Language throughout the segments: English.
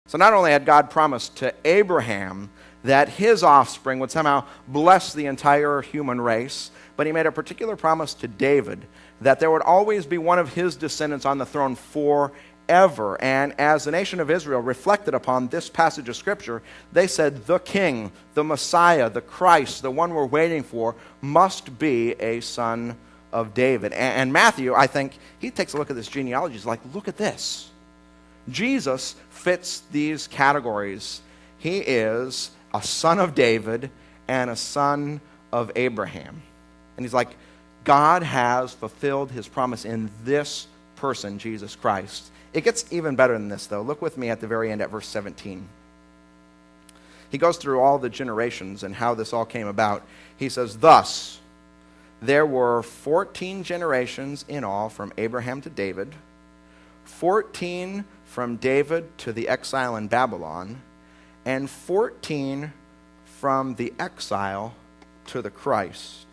So not only had God promised to Abraham that his offspring would somehow bless the entire human race, but he made a particular promise to David that there would always be one of his descendants on the throne forever. And as the nation of Israel reflected upon this passage of Scripture, they said the King, the Messiah, the Christ, the one we're waiting for, must be a son of David. And Matthew, I think, he takes a look at this genealogy. He's like, look at this. Jesus fits these categories. He is a son of David and a son of Abraham. And he's like, God has fulfilled his promise in this person, Jesus Christ. It gets even better than this, though. Look with me at the very end at verse 17. He goes through all the generations and how this all came about. He says, thus, there were 14 generations in all from Abraham to David, 14 from David to the exile in Babylon, and 14 from the exile to the Christ.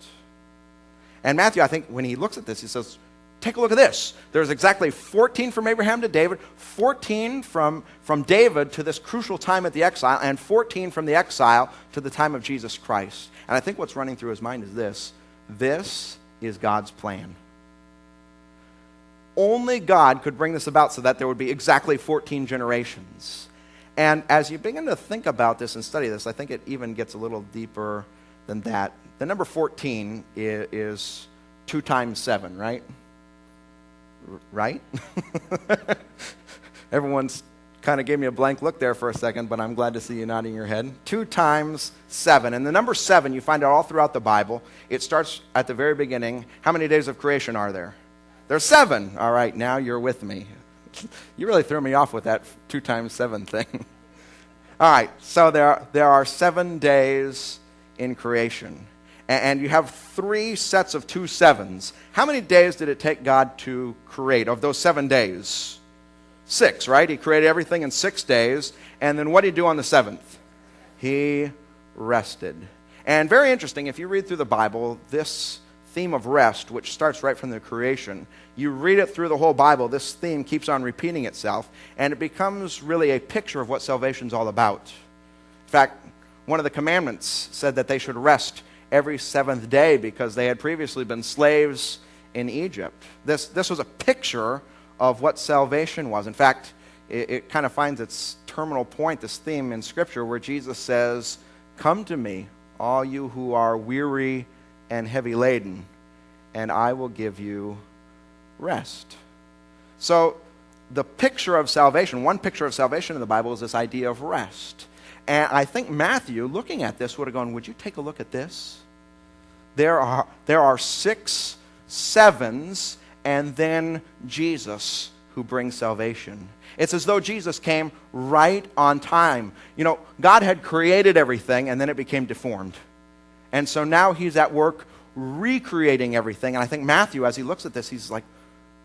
And Matthew, I think, when he looks at this, he says, take a look at this. There's exactly 14 from Abraham to David, 14 from David to this crucial time at the exile, and 14 from the exile to the time of Jesus Christ. And I think what's running through his mind is this. This is God's plan. Only God could bring this about so that there would be exactly 14 generations. And as you begin to think about this and study this, I think it even gets a little deeper than that. The number 14 is 2 times 7, right? Right? Everyone's kind of gave me a blank look there for a second, but I'm glad to see you nodding your head. 2 times 7. And the number 7, you find it all throughout the Bible. It starts at the very beginning. How many days of creation are there? There's 7. All right, now you're with me. You really threw me off with that 2 times 7 thing. All right, so there are 7 days in creation. And you have 3 sets of 2 sevens. How many days did it take God to create of those 7 days? 6, right? He created everything in 6 days. And then what did he do on the 7th? He rested. And very interesting, if you read through the Bible, this theme of rest, which starts right from the creation, you read it through the whole Bible, this theme keeps on repeating itself, and it becomes really a picture of what salvation's all about. In fact, one of the commandments said that they should rest every 7th day because they had previously been slaves in Egypt. This was a picture of what salvation was. In fact, it kind of finds its terminal point, this theme in Scripture, where Jesus says, "Come to me, all you who are weary and heavy laden, and I will give you rest." So the picture of salvation, one picture of salvation in the Bible is this idea of rest. And I think Matthew, looking at this, would have gone, would you take a look at this? There are 6 sevens, and then Jesus who brings salvation. It's as though Jesus came right on time. You know, God had created everything, and then it became deformed. And so now he's at work recreating everything. And I think Matthew, as he looks at this, he's like,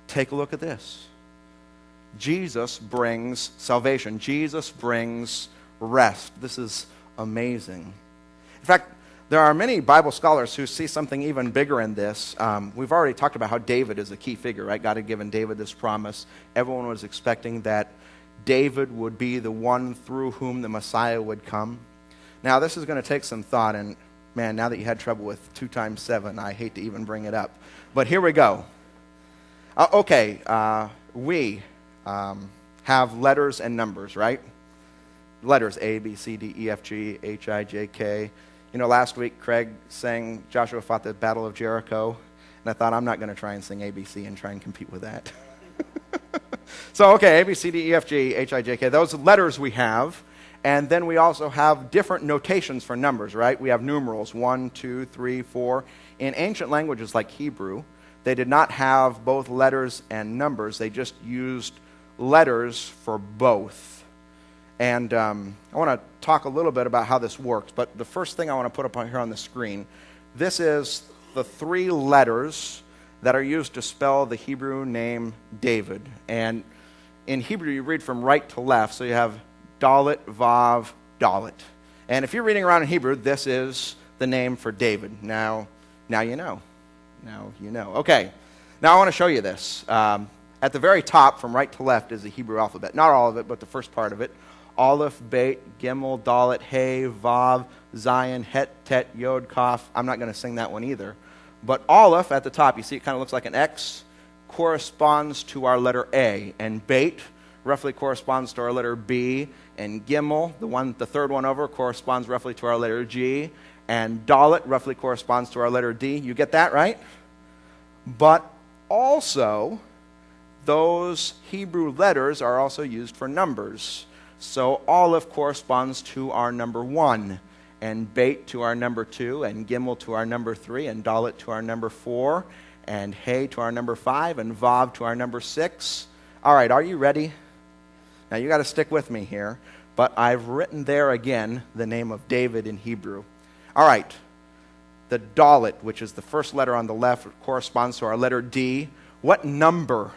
take a look at this. Jesus brings salvation. Jesus brings rest. This is amazing. In fact, there are many Bible scholars who see something even bigger in this. We've already talked about how David is a key figure, right? God had given David this promise. Everyone was expecting that David would be the one through whom the Messiah would come. Now, this is going to take some thought, and man, now that you had trouble with 2 times 7, I hate to even bring it up. But here we go. We have letters and numbers, right? Letters, A, B, C, D, E, F, G, H, I, J, K. You know, last week Craig sang Joshua fought the Battle of Jericho, and I thought I'm not going to try and sing A, B, C and try and compete with that. So, okay, A, B, C, D, E, F, G, H, I, J, K. Those letters we have. And then we also have different notations for numbers, right? We have numerals, 1, 2, 3, 4. In ancient languages like Hebrew, they did not have both letters and numbers. They just used letters for both. And I want to talk a little bit about how this works. But the first thing I want to put up here on the screen, this is the 3 letters that are used to spell the Hebrew name David. And in Hebrew, you read from right to left, so you have Dalet, Vav, Dalet. And if you're reading around in Hebrew, this is the name for David. Now you know. Now you know. Okay, now I want to show you this. At the very top, from right to left, is the Hebrew alphabet. Not all of it, but the first part of it. Aleph, Beit, Gimel, Dalet, Hey, Vav, Zion, Het, Tet, Yod, Kaf. I'm not going to sing that one either. But Aleph at the top, you see it kind of looks like an X, corresponds to our letter A. And Beit roughly corresponds to our letter B. And Gimel, the third one over, corresponds roughly to our letter G. And Dalet roughly corresponds to our letter D. You get that, right? But also, those Hebrew letters are also used for numbers. So Aleph corresponds to our number 1, and Beit to our number 2, and Gimel to our number 3, and Dalet to our number 4, and Hey to our number 5, and Vav to our number 6. All right, are you ready? Now you got to stick with me here, but I've written there again the name of David in Hebrew. All right, the Dalet, which is the first letter on the left, corresponds to our letter D. What number?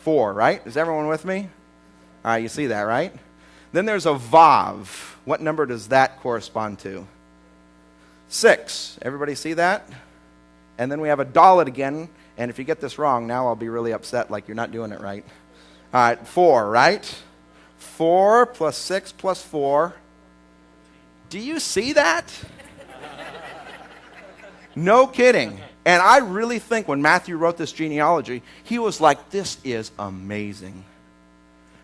4, right? Is everyone with me? All right, you see that, right? Then there's a Vav. What number does that correspond to? 6. Everybody see that? And then we have a Dalet again, and if you get this wrong, now I'll be really upset like you're not doing it right. All right, 4, right? 4 plus 6 plus 4. Do you see that? No kidding. And I really think when Matthew wrote this genealogy, he was like, this is amazing.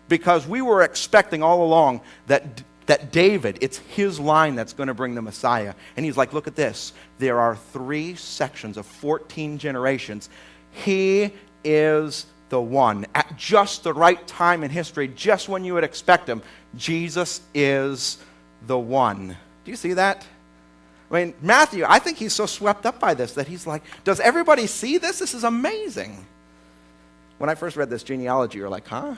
Because we were expecting all along that David, it's his line that's going to bring the Messiah. And he's like, look at this. There are 3 sections of 14 generations. He is the one. At just the right time in history, just when you would expect him, Jesus is the one. Do you see that? I mean, Matthew, I think he's so swept up by this that he's like, does everybody see this? This is amazing. When I first read this genealogy, you're like, huh?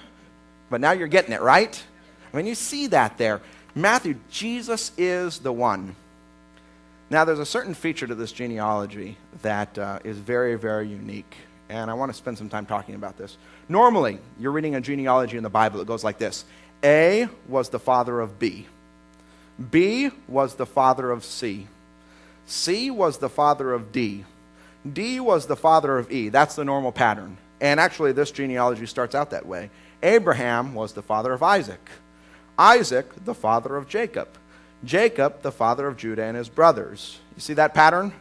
But now you're getting it, right? I mean, you see that there. Matthew, Jesus is the one. Now, there's a certain feature to this genealogy that is very, very unique. And I want to spend some time talking about this. Normally, you're reading a genealogy in the Bible. It goes like this. A was the father of B. B was the father of C. C was the father of D. D was the father of E. That's the normal pattern. And actually, this genealogy starts out that way. Abraham was the father of Isaac. Isaac, the father of Jacob. Jacob, the father of Judah and his brothers. You see that pattern?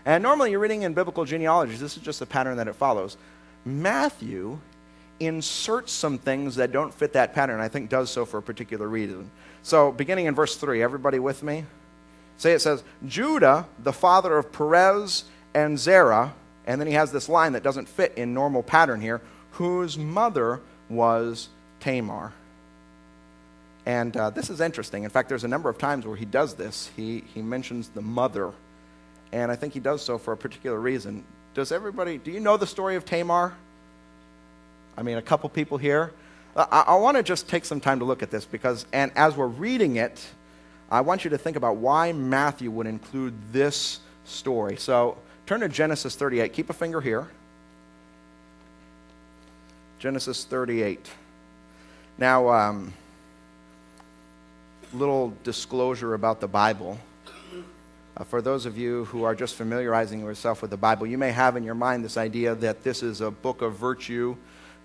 And normally you're reading in biblical genealogies. This is just the pattern that it follows. Matthew inserts some things that don't fit that pattern. I think does so for a particular reason. So beginning in verse 3, everybody with me? Say it says, Judah, the father of Perez and Zerah, and then he has this line that doesn't fit in normal pattern here, whose mother was Tamar. And this is interesting. In fact, there's a number of times where he does this. He mentions the mother, and I think he does so for a particular reason. Do you know the story of Tamar? I mean, a couple people here. I want to just take some time to look at this because, and as we're reading it, I want you to think about why Matthew would include this story. So turn to Genesis 38. Keep a finger here. Genesis 38. Now, little disclosure about the Bible. For those of you who are just familiarizing yourself with the Bible, you may have in your mind this idea that this is a book of virtue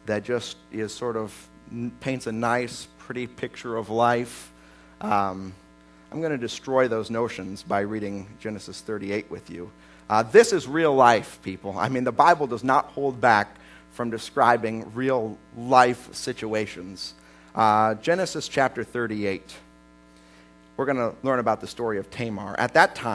that just is sort of paints a nice, pretty picture of life. I'm going to destroy those notions by reading Genesis 38 with you. This is real life, people. I mean, the Bible does not hold back from describing real life situations. Genesis chapter 38. We're going to learn about the story of Tamar. At that time,